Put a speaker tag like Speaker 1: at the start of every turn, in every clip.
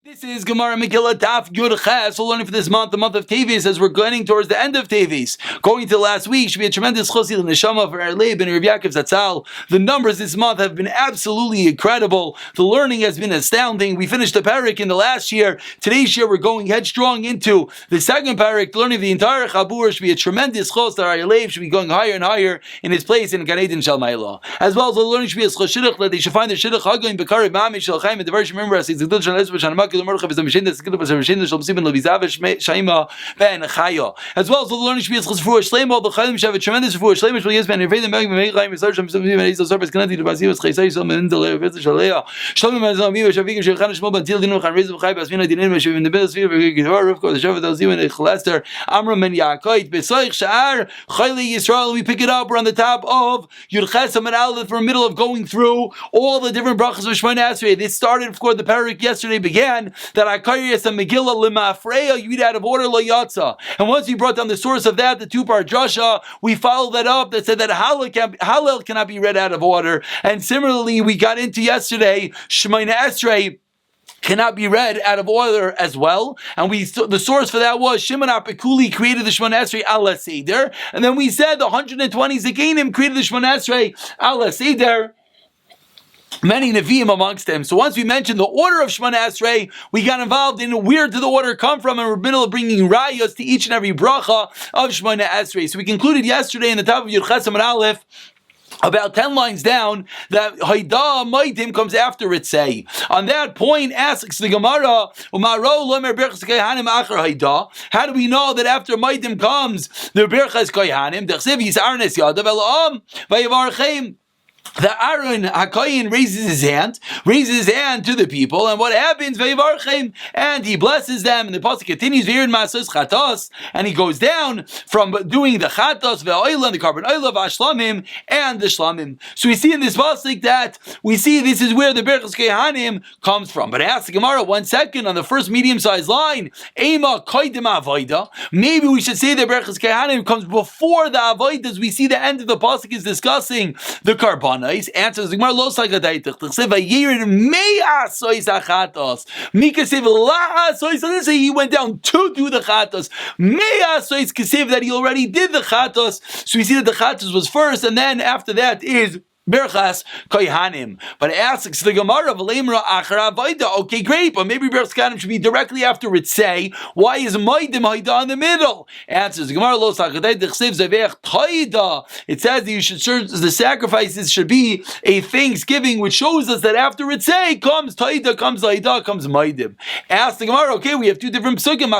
Speaker 1: This is Gemara Megillah Daf Yomi. We're learning for this month, the month of Teves, as we're getting towards the end of Teves. Going to last week should be a tremendous chosil neshama for our Leib and Rav Yaakov Zatzal. The numbers this month have been absolutely incredible. The learning has been astounding. We finished the parak in the last year. Today's year we're going headstrong into the second parak. The learning of the entire Chabur should be a tremendous chos that our Leib should be going higher and higher in his place in Gan Eden Shel Ma'ila. As well as the learning should be a choshidduch that they should find the shidduch hagoyim bekarev ma'amish shel chaim and the verse. Remember, as it's the as well as the learning should be for Shleim, all the Chalim should have a tremendous for Shleim, will yes, man, if they make Megillah, Mizar, Shleim, service connected to Basius, Concise, and the Shalea, Shalom, Mazami, Shavik, Shechan, Shmo, Bantil, Dino, and Rizal, Chai, Basmina, Dinim, in the Bill Sphere, of course, the Shavat, Alzim, and Chlester, Amram, and Yaakov, Besoich, Sha'ar, Chayli, Yisrael, we pick it up, we're on the top of Yud Chesam and Aleph, we're in the middle of going through all the different brachas of Shemona Esrei. This started, of course, the parak yesterday began that Akarius and Megillah Limafreya, you read out of order Lo Yatza. And once we brought down the source of that, the two-part drasha, we followed that up that said that Hallel cannot be read out of order. And similarly, we got into yesterday, Shemona Esrei cannot be read out of order as well, and the source for that was Shimon Apikuli created the Shemona Esrei ala Seder, and then we said the 120 Zekanim created the Shemona Esrei ala Seder. Many Nevi'im amongst them. So once we mentioned the order of Shemona Esrei, we got involved in where did the order come from, and we're in the middle of bringing rayos to each and every bracha of Shemona Esrei. So we concluded yesterday in the top of Yud Chesam and Aleph, about 10 lines down, that Haida Maidim comes after Ritzei. On that point, asks the Gemara, how do we know that after Maidim comes the Birchas Kohanim? The Aaron HaKoyin raises his hand to the people, and what happens? And he blesses them, and the pasuk continues, and he goes down from doing the chatos, and the carbon oil of Ashlamim, and the Shlamim. So we see in this pasuk that this is where the Berachas Kehanim comes from. But I ask the Gemara, 1 second, on the first medium-sized line, Ema Koidim Avoida, maybe we should say the Berachas Kehanim comes before the Avoidas. We see the end of the pasuk is discussing the carbon. Answers the Gemara lo sagadaitich. Tchsev vayirid mei asois achatos. Mika sev la asois. Doesn't say he went down to do the chatos. Mei asois kesev that he already did the chatos. So we see that the chatos was first, and then after that is Berchas Kohanim. But it asks the Gemara of Lemra Achara Vaida. Okay, great, but maybe Berchas Kohanim should be directly after Ritzei. Why is Maidim Haida in the middle? Answers the Gemara Lo Sakadai Dechsev Zavech Taida. It says that you should serve the sacrifices should be a thanksgiving, which shows us that after Ritzei comes Taida, comes Haida, comes Maidim. Asks the Gemara, okay, we have two different psukim.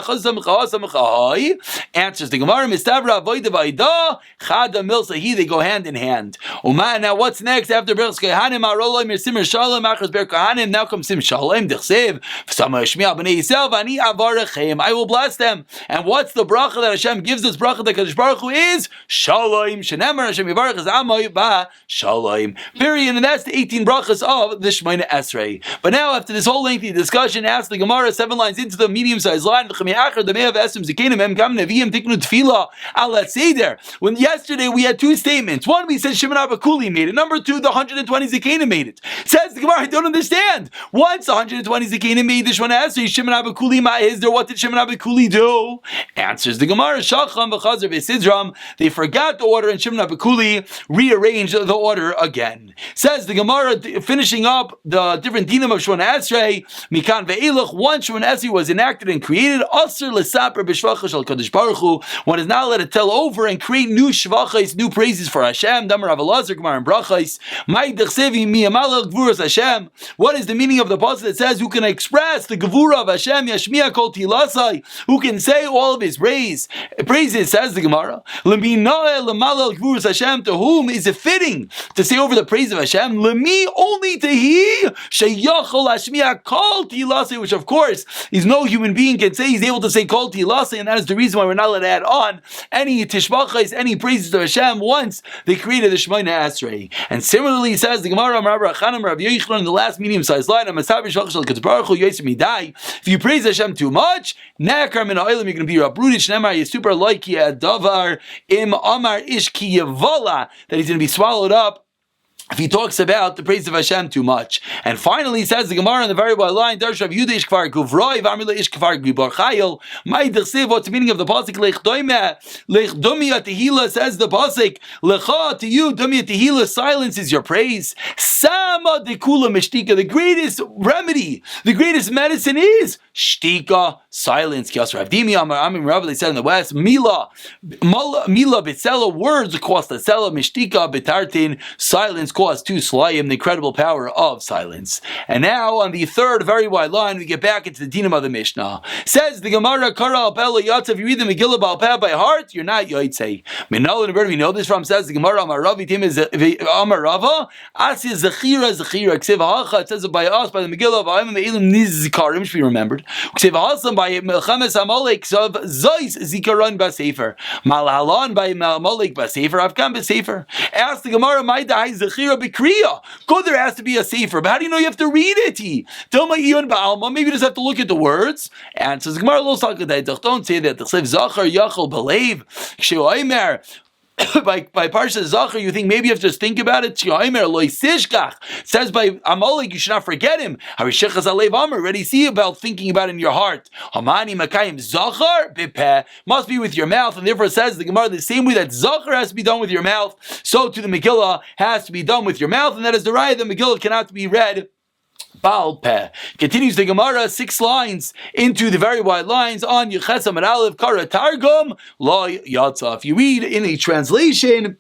Speaker 1: Answers the Gemara Mistavra Vaida Vaida Chada Milsahi. They go hand in hand. Now what's next after Berchas Kohanim? Aroloi Mirsim Shalom Achas Ber Kohanim. Now comes Sim Shalom Dechsev V'Samah Shmiel Bnei Yisrael V'Ani Avarachem. I will bless them. And what's the bracha that Hashem gives us? Bracha that Kadosh Baruch Hu is Shalom. Shenemar Hashem Yivarach Amoy Ba Shalom. Period. And that's the 18 brachas of the Shemona Esrei. But now after this whole lengthy discussion, ask the Gemara 7 lines into the medium-sized line. When yesterday we had two statements. One, we said Shimon Abakuli made it. Number 2, the 120 Zekanim made it. Says the Gemara, I don't understand. Once the 120 Zekanim made the Shemona Esrei, Shimon Abakuli ma is there? What did Shimon Abakuli do? Answers the Gemara, Shacham v'Chazar v'Sidram. They forgot the order, and Shimon Abakuli rearranged the order again. Says the Gemara, finishing up the different dinim of Shemona Esrei, Mikan ve'Elach. Once Shemona Esrei was enacted and created, Asr l'saper b'shvachas shel Kadosh Baruch Hu. One is not allowed to tell over and create new shvachas, new praises for Hashem. Damar Avalazar, Gemara and Brachas. What is the meaning of the passage that says who can express the gevura of Hashem? Yashmiya kol tilasai. Who can say all of his praises? Says the Gemara. To whom is it fitting to say over the praise of Hashem? Lemi, only to he sheyachol hashmiya kol tilasai, which of course is no human being can say. He's able to say kol tilasai, and that is the reason why we're not allowed to add on any tishbachais, any praises to Hashem once they created the Shemona Esrei. And similarly, says the Gemara, in the last medium-sized line, if you praise Hashem too much, you're going to be uprooted. Super like davar im amar ishki that he's going to be swallowed up if he talks about the praise of Hashem too much. And finally, he says the Gemara in the very well line, Darsh Rav Yehuda ish kvar guvroi, v'amri ish kvar gvibar chayil. My dersiv, what's the meaning of the pasuk? Lech doimeh, lech dumia tehila, says the pasuk, lecha, to you, dumia tehila, silence is your praise. Sama dekula mishtika, the greatest remedy, the greatest medicine is shtika, silence. Kios Rav Dimi, Amim Rav, they said in the West, mila bitsela, words cost a sela, mishtika betartin, silence cost 2 slayim, the incredible power of silence. And now on the third very wide line, we get back into the dinam of the Mishnah. Says the Gemara, Kara al Peh Yatza, if you read the Megillah Baal Peh by heart, you're not Yotzei. Minol and where we know this from, says the Gemara, Amar Rav Itim is Amar Rava, Asi Zechira, Ksiv Hacha, it says it by us, by the Megillah, V'ayim Me'ilim Nizkarim, should be remembered. Ksiv Hasam by Melchemes Amalek, Zav Zois Zikaron Basefer, Malhalan by Amalek Basefer, Avkan Basefer. Ask the Gemara, Maida Zechira Bikriya. Go, there has to be a sefer, but how do you know you have to read it? Maybe you just have to look at the words. And says Gemara, don't say that. By Parsha Zachar, you think maybe you have to just think about it. It says by Amalek, you should not forget him. Already see about thinking about it in your heart. Must be with your mouth, and therefore it says the Gemara the same way that Zachar has to be done with your mouth, so to the Megillah has to be done with your mouth, and that is the right. The Megillah cannot be read Baal Peh. Continues the Gemara 6 lines into the very wide lines on Yechesam and Aleph Kara Targum Lo Yatza. If you read in a translation,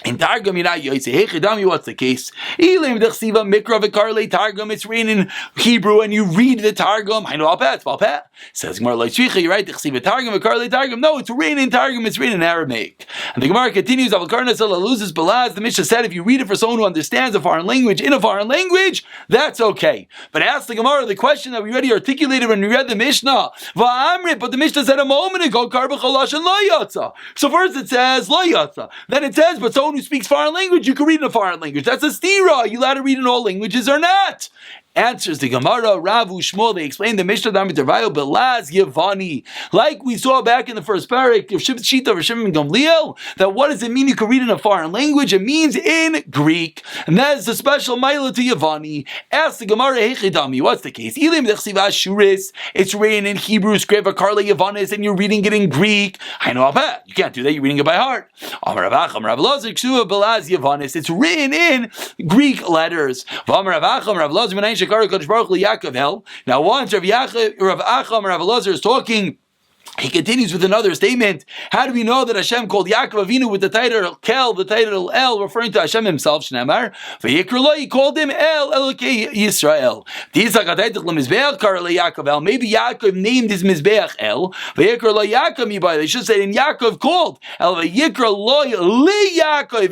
Speaker 1: in Targum, you're not Yotzei. Hey, Chidami, what's the case? Ilim Dechsiva Mikra V'Karle Targum. It's written in Hebrew, and you read the Targum. I know Baal Peh. It's Baal Peh. Says Gemara Lo Tzricha. You're right. Dechsiva Targum V'Karle Targum. No, it's written in Targum. It's written in Aramaic. And the Gemara continues. Avakarna Sala loses Balaz. The Mishnah said if you read it for someone who understands a foreign language in a foreign language, that's okay. But ask the Gemara the question that we already articulated when we read the Mishnah. Va'amrit. But the Mishnah said a moment ago, Karba Chalash and Lo Yatza. So first it says Lo Yatza. Then it says, but someone who speaks foreign language, you can read in a foreign language. That's a stira. Are you allowed to read in all languages or not? Answers the Gemara, Ravu Shmuel, they explain the Mishnah Damitarvayo Belaz Yevani. Like we saw back in the first parak of Shita of Shimon Gamliel, that what does it mean you can read in a foreign language? It means in Greek. And that is the special Maila to Yevani. Ask the Gemara, Hechidami, what's the case? Ilim Dechsiva Shuris, it's written in Hebrew, Skreva Karla Yevanis, and you're reading it in Greek. I know about you can't do that, you're reading it by heart. Amar Ravacham, Rav Lazar, Ksuva Belaz Yevanis, it's written in Greek letters. Amar Ravacham, Rav Lazar, now once Rav Acham Rav Elazar is talking, he continues with another statement. How do we know that Hashem called Yaakov Avinu with the title Kel, the title El, referring to Hashem himself? Shneimar, he called him El Elokei Yisrael. Maybe Yaakov named his Mizbeach El. They should say in Yaakov called El Yaakov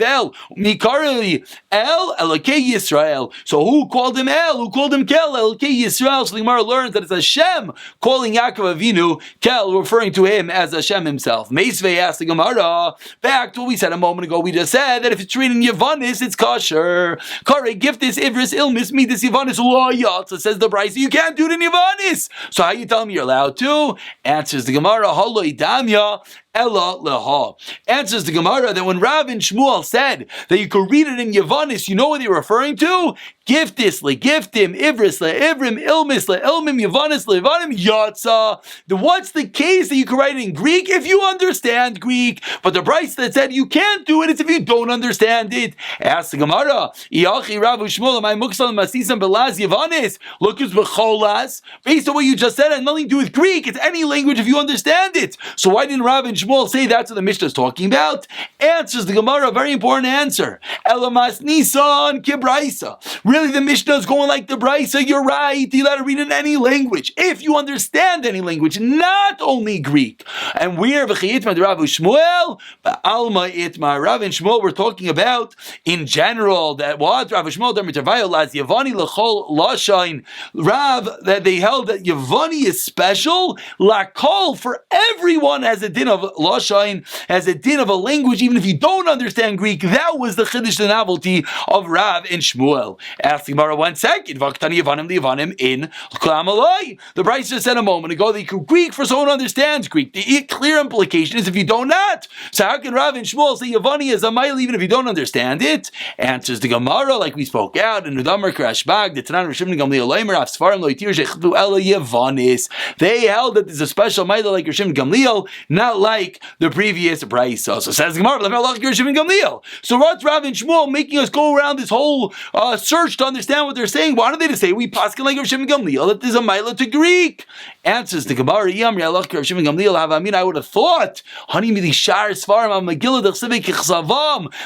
Speaker 1: El Mikarli El Elokei Yisrael. So who called him El? Who called him Kel Elokei Yisrael? So the Gemara learns that it's Hashem calling Yaakov Avinu Kel, referring to him as Hashem himself. Meisvei asked the Gemara, back to what we said a moment ago. We just said that if it's written in Yavanis, it's kosher. Kare, giftis, ivris, ilmis, midas, Yavanis, lo yatza, says the Brisa. You can't do it in Yavanis. So how you tell me you're allowed to? Answers the Gemara, haloi damya, Ella leha. Answers the Gemara that when Rav and Shmuel said that you could read it in Yavanis, you know what they were referring to? Giftis le giftim, ivris le ivrim, ilmis le ilmim, Yavanis le Yavanim, yatza. What's the case that you can write it in Greek if you understand Greek? But the Brisa that said you can't do it is if you don't understand it. Ask the Gemara, Iachi Rav Shmuel, my muksal masisam belaz Yavanis. Look, it's becholas. Based on what you just said, it has nothing to do with Greek. It's any language if you understand it. So why didn't Rav and Shmuel say that's what the Mishnah is talking about? Answers the Gemara, a very important answer. Elamas Nisan Kibraisa. Really, the Mishnah is going like the Brisa. You're right. You let it read in any language. If you understand any language, not only Greek. And we're v'chiyitma Rav Shmuel, but Alma itma. Rav and Shmuel we're talking about in general that what Rav Shmuel Darmitavayo Laz Yavani Lachol Lashain. Rav that they held that Yavani is special. Lakol for everyone has a din of Lashon has a din of a language, even if you don't understand Greek. That was the chiddush, the novelty of Rav and Shmuel. Ask the Gemara 1 second. Vaktani Yevanim Livanim in Klam Aloi. The Bryce just said a moment ago that you could Greek for someone who understands Greek. The clear implication is if you do not. So how can Rav and Shmuel say Yavani is a mile even if you don't understand it? Answers the Gemara like we spoke out in Udamar Krashbag. The Tanan Rishim Gamliel Leimer Af Sfarim Loitir Shechdu Ela Yavanis. They held that there's a special mile like Rishim Gamliel, not like the previous Bryce. So says the Gemara, Rishim Gamliel. So what's Rav and Shmuel making us go around this whole search to understand what they're saying? Why don't they just say we paskin like Rishim Gamliel that there's a mile to Greek? Answers the Gemara, I would have thought, honey,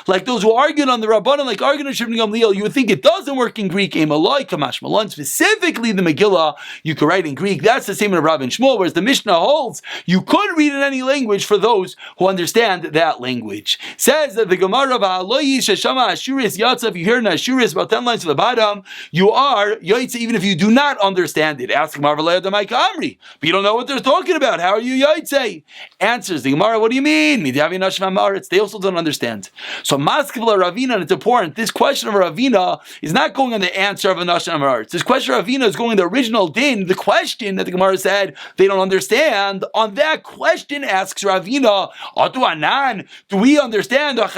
Speaker 1: like those who argued on the Rabbanan, like arguing on Rishim Gamliel, you would think it doesn't work in Greek. Specifically the Megillah, you could write in Greek. That's the same in Rav and Shmuel, whereas the Mishnah holds you could read in any language for those who understand that language. Says that the Gemara of if you hear an Ashuris about 10 lines to the bottom, you are Yaitse even if you do not understand it. Ask Gemara Amri. But you don't know what they're talking about. How are you Yaitse? Answers the Gemara, what do you mean? They also don't understand. So Maskevla Ravina, and it's important, this question of Ravina is not going on the answer of a Nashim Amaretz. This question of Ravina is going on the original din, the question that the Gemara said they don't understand. On that question asks Ravina, Atu Anan, do we understand? There are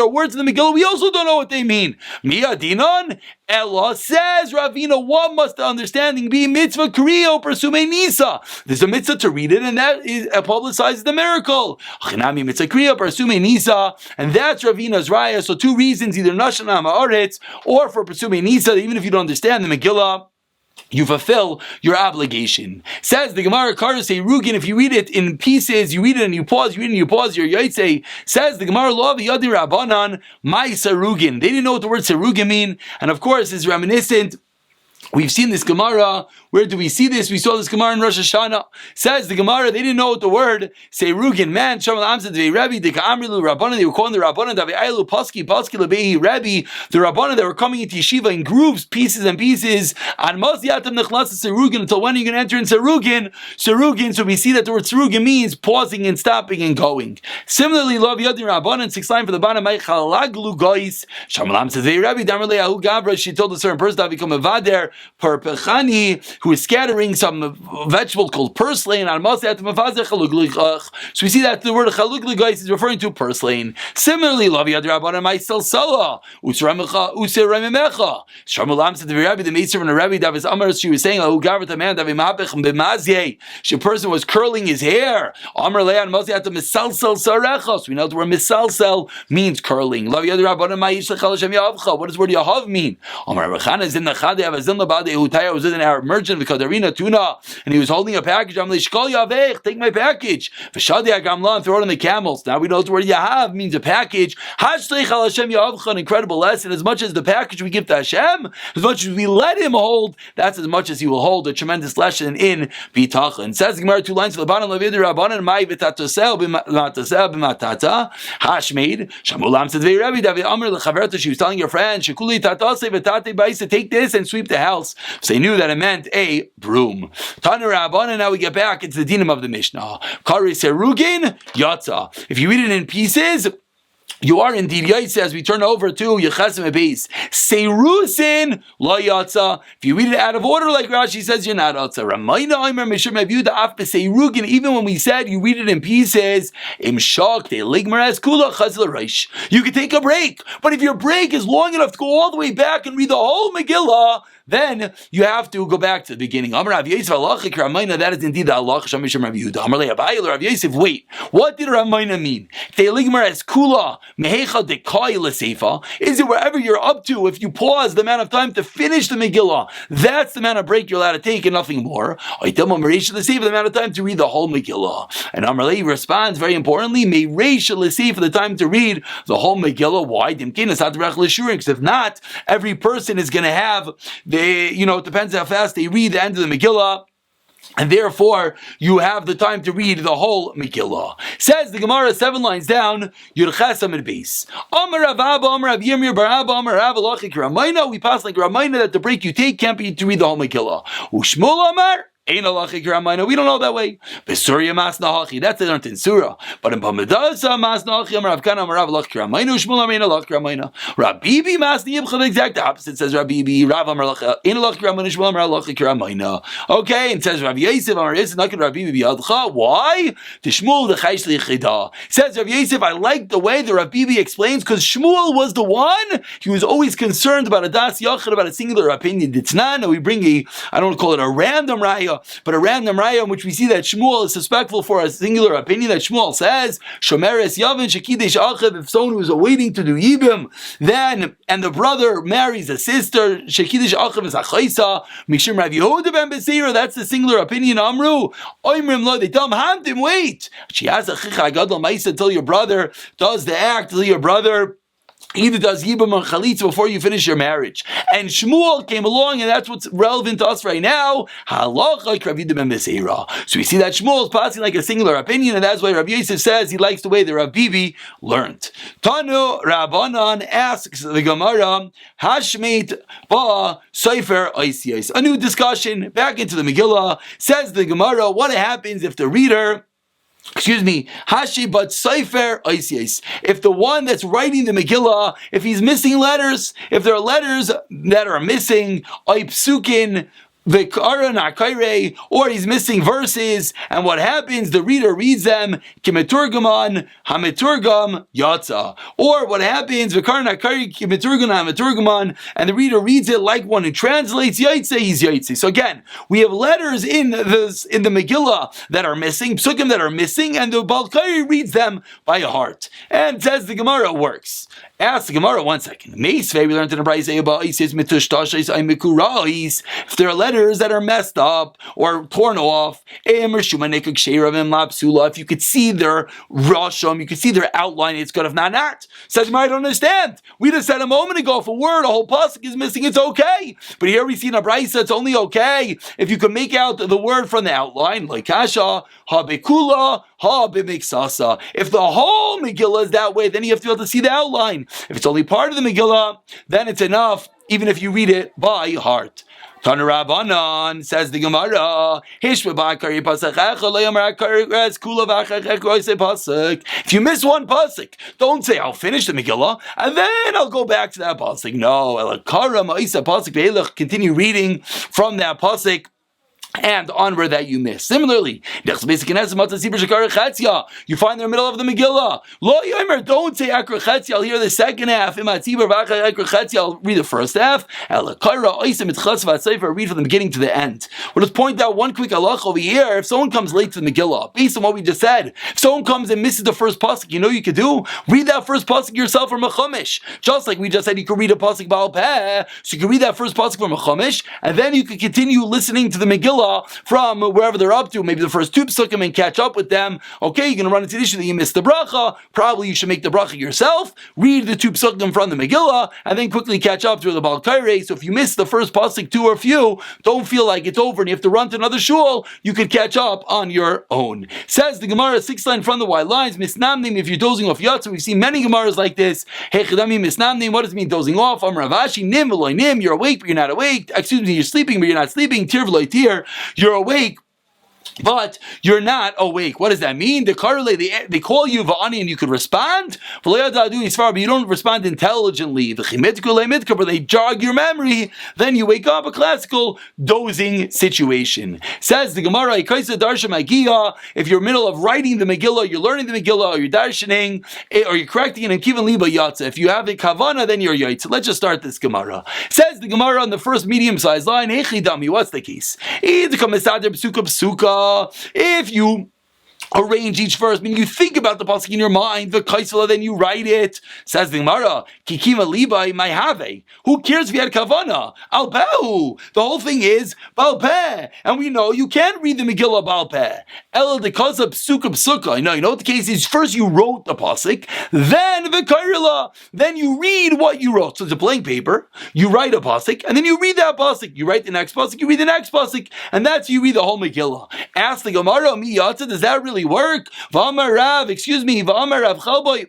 Speaker 1: words in the Megillah we also don't know what they mean. Mia Dinon? Ella says, Ravina, what must the understanding be? Mitzvah Kriyo Persume Nisa. There's a mitzvah to read it, and that publicizes the miracle. Chinami Mitzvah Kriyo Persume Nisa, and that's Ravina's raya. So two reasons, either Nashana Ma'aretz or for Persume Nisa, even if you don't understand the Megillah, you fulfill your obligation. Says the Gemara Karas Rugin, if you read it in pieces, you read it and you pause, you read it and you pause, your Yaitse. Says the Gemara Lo Yadi Rabbanan, my Sarugin. They didn't know what the word Sarugin mean, and of course it's reminiscent. We've seen this Gemara. Where do we see this? We saw this Gemara in Rosh Hashanah. Says the Gemara, they didn't know what the word Seirugin man. Shamal Amzad Rabbi the Amrilu Rabbanan. They were calling the Rabbanan Davi'ailu Paski Lebehi Rabbi. The Rabbanan that were coming into yeshiva in groups, pieces and pieces. And Maziatam Nechlas Seirugin. Until when are you going to enter in Seirugin? Seirugin. So we see that the word Seirugin means pausing and stopping and going. Similarly, Love Yadin Rabbanan 6 line for the Bana Ma'ichalaglu Gois. Shamal Amzad Rabbi Damrle Ahu Gavra. She told a certain person to become a vader. Parpechani, who is scattering some vegetable called purslane. So we see that the word chalugligais is referring to purslane. Similarly, Lavi Adrabana Maisel Sala, Usiramimecha. Shamulam said the Rabbi, the maidservant of Rabbi Davis Amar, she was saying, the man the person was curling his hair. Amar Lean Maziat Misalsel Sarechos. We know the word Misalsel means curling. Lavi Adrabana Maisel Chalashem Yavcha. What does the word Yahav mean? Amar Rechana is in the Chade of Utaya was in an Arab merchant because Arena tuna, and he was holding a package. I'm like, take my package. And throw it on the camels. Now we know the word Yahav means a package. An incredible lesson. As much as the package we give to Hashem, as much as we let him hold, that's as much as he will hold. A tremendous lesson in Bitachon. Says the Gemara 2 lines to the bottom. Mai v'tatasel b'matata hashmade shamulam said Rabbi David Amr lechaverta. She was telling your friend shekuli tatase v'tate ba'isa, take this and sweep the house. So they knew that it meant a broom. Tana Rabbanan, now we get back into the dinim of the Mishnah. Kari serugin yatza. If you read it in pieces, you are indeed Yaitse, as we turn over to Yechesim Beis. Seirusin la Yatza. If you read it out of order, like Rashi says, you're not Yatza. Ramayna Aimer Mishum Aviuda Af Beseirugin. Even when we said you read it in pieces, Imshak Te Ligmaras Kula Chazla Reish. You can take a break, but if your break is long enough to go all the way back and read the whole Megillah, then you have to go back to the beginning. Amar Rav Yosef Alachik Ramayna. That is indeed the Allah Shem Mishum Rav Yehuda. Amar Le'abayil Rav Yosef. Wait, what did Ramayna mean? Te Ligmaras Kula. Is it wherever you're up to, if you pause the amount of time to finish the Megillah, that's the amount of break you're allowed to take and nothing more? The amount of time to read the whole Megillah. And Amrlei responds very importantly, for the time to read the whole Megillah. Why? Because if not, every person is going to have it depends how fast they read the end of the Megillah. And therefore, you have the time to read the whole Megillah. Says the Gemara 7 lines down, Yurches Amid Beis. Amar Rav Abba, Amar Rav Yirmiyah Bar Abba, Amar Rav Alachik Ramayna. We pass like Ramayna that the break you take can't be to read the whole Megillah. Ushmul Amar. Ein halacha k'Ramaina. We don't know that way. Besurya masna hachi. That's the learned in Surah. But in Pamadasa masna hachi, Rav Kana Rav halacha k'Ramaina. Shmuel Amein halacha k'Ramaina. Rav Bibi masna yibcha. The exact opposite says Rav Bibi. Rav Amar halacha ein halacha k'Ramaina. Shmuel Amar halacha k'Ramaina. Okay, and says Rav Yosef Amar Yosef not Rav Bibi biyadcha. Why? The Shmuel the Chaysh lichida. Says Rav Yosef, I like the way the Rav Bibi explains because Shmuel was the one. He was always concerned about a das yachid, about a singular opinion. It's not. We bring I don't want to call it a random raya, but a random raya in which we see that Shmuel is suspectful for a singular opinion. That Shmuel says, Shomeres Yavin Shekidesh Achiv. If someone who is awaiting to do Yibim, then and the brother marries a sister, Shekidesh Achiv is Achaisa. Mishum Rav Yehuda ben Beseira. That's the singular opinion. Amru Oimrim Lo. They tell him, Hamdim, wait. She has a chicha gadol ma'isa until your brother does the act. Until your brother either does Yibam or Chalitza before you finish your marriage. And Shmuel came along, and that's what's relevant to us right now. Halacha Kravida ben Beseira. So we see that Shmuel is passing like a singular opinion, and that's why Rabbi Yosef says he likes the way that Rabbi Bibi learned. Tanu Rabbanan asks the Gemara, Hashmeit ba Sefer Oisiyos. A new discussion, back into the Megillah. Says the Gemara, what happens if the reader Hashi but Sefer Oisiyos. If the one that's writing the Megillah, if he's missing letters, if there are letters that are missing, Oipsukin, or he's missing verses, and what happens? The reader reads them, Kimeturgaman, Hameturgam, Yatza. Or what happens? And the reader reads it like one who translates Yaitse, he's Yaitse. So again, we have letters in the Megillah that are missing, psukim that are missing, and the Balkari reads them by heart. And says the Gemara works. Ask the Gemara 1 second. Meisvei, we learned in the Brayse about if there are letters that are messed up or torn off, if you could see their rasham, you could see their outline, it's good. If not. Says I don't understand. We just said a moment ago, if a word, a whole pasuk is missing, it's okay. But here we see in a Brayse, it's only okay if you can make out the word from the outline, like kasha, habekula, ha-bimiksasa. If the whole Megillah is that way, then you have to be able to see the outline. If it's only part of the Megillah, then it's enough, even if you read it by heart. Tana Rabbanan, says the Gemara, if you miss one pasuk, don't say, I'll finish the Megillah, and then I'll go back to that pasuk. No, continue reading from that pasuk and onward that you miss. Similarly, you find in the middle of the Megillah. Lo yomer, don't say Akra Chetzi. I'll hear the second half. I'll read the first half. Read from the beginning to the end. We'll just point out one quick halach over here. If someone comes late to the Megillah, based on what we just said, if someone comes and misses the first pasuk, you know you could do? Read that first pasuk yourself from a chumash. Just like we just said, you could read a pasuk Baal Peh, so you could read that first pasuk from a chumash, and then you could continue listening to the Megillah from wherever they're up to, maybe the first two psukim, and catch up with them. Okay, you're going to run into the issue that you missed the bracha. Probably you should make the bracha yourself, read the two psukim from the Megillah, and then quickly catch up through the Baal Kairei. So if you miss the first pasuk, two or few, don't feel like it's over and you have to run to another shul. You could catch up on your own. Says the Gemara, 6 line from the white lines, misnamnim, if you're dozing off yatsa. We've seen many Gemaras like this. Hey chidami misnamnim, what does it mean dozing off? Ravashi, nim v'loy nim, you're awake but you're not awake. Excuse me, you're sleeping but you're not sleeping. Tir v'loy tir, you're awake but you're not awake. What does that mean? They call you Va'ani and you could respond, but you don't respond intelligently. But they jog your memory, then you wake up, a classical dozing situation. Says the Gemara, if you're in the middle of writing the Megillah, you're learning the Megillah, or you're darshaning, or you're correcting it, and kivan liba yatsa. If you have a kavana, then you're yatsa. Let's just start this Gemara. Says the Gemara on the first medium-sized line, what's the case? If you arrange each verse, meaning you think about the pasuk in your mind, the kaisela, then you write it. Says the Gemara, kikima libai my have. Who cares if you had kavana? Al pehu. The whole thing is Baal Peh, and we know you can't read the Megillah Baal Peh. El dekasa psuka psuka. You know what the case is. First you wrote the pasuk, then the kairela, then you read what you wrote. So it's a blank paper. You write a pasuk, and then you read that pasuk. You write the next pasuk. You read the next pasuk, and that's you read the whole Megillah. Ask the Gemara, mi yatsa, does that really work? V'amar Rav, V'amar Rav Chalboy.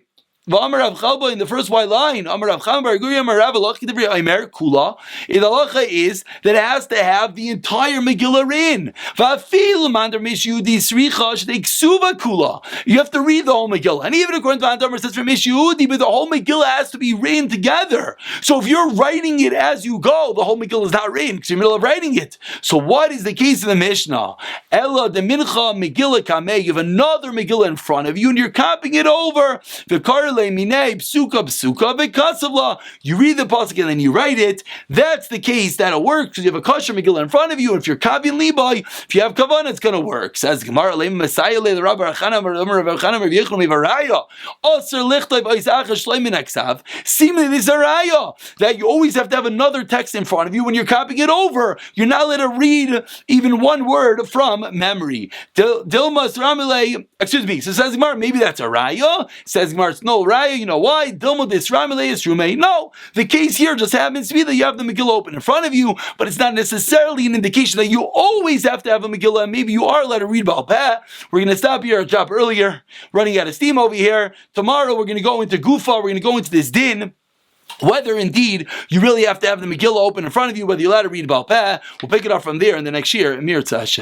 Speaker 1: V'amar Rav Chalba in the first white line, Amar Rav Chalba, Amar Rav Halacha Divrei Aimer Kula. The halacha is that it has to have the entire Megillah in. V'afil Mandar Mishudi Sricha Shtei Ksuva Kula. You have to read the whole Megillah, and even according to Mandar, it says for Mishudi, but the whole Megillah has to be written together. So if you're writing it as you go, the whole Megillah is not written because you're in the middle of writing it. So what is the case in the Mishnah? Ella the Mincha Megillah Kameh. You have another Megillah in front of you, and you're copying it over. You read the pasuk and then you write it. That's the case that'll work because you have a kosher Megillah in front of you. And if you're copying libai, if you have kavanah, it's going to work. Says Gemara, seemingly this is a raya that you always have to have another text in front of you when you're copying it over. You're not allowed to read even one word from memory. Excuse me. So says Gemara, maybe that's a raya. Says Gemara, it's no raya. You know why? No, the case here just happens to be that you have the Megillah open in front of you, but it's not necessarily an indication that you always have to have a Megillah, and maybe you are allowed to read Baal Peh. We're going to stop here, a job earlier, running out of steam over here. Tomorrow we're going to go into Gufa, we're going to go into this din, whether indeed you really have to have the Megillah open in front of you, whether you're allowed to read Baal Peh. We'll pick it up from there in the next year. Amir Tzah Hashem.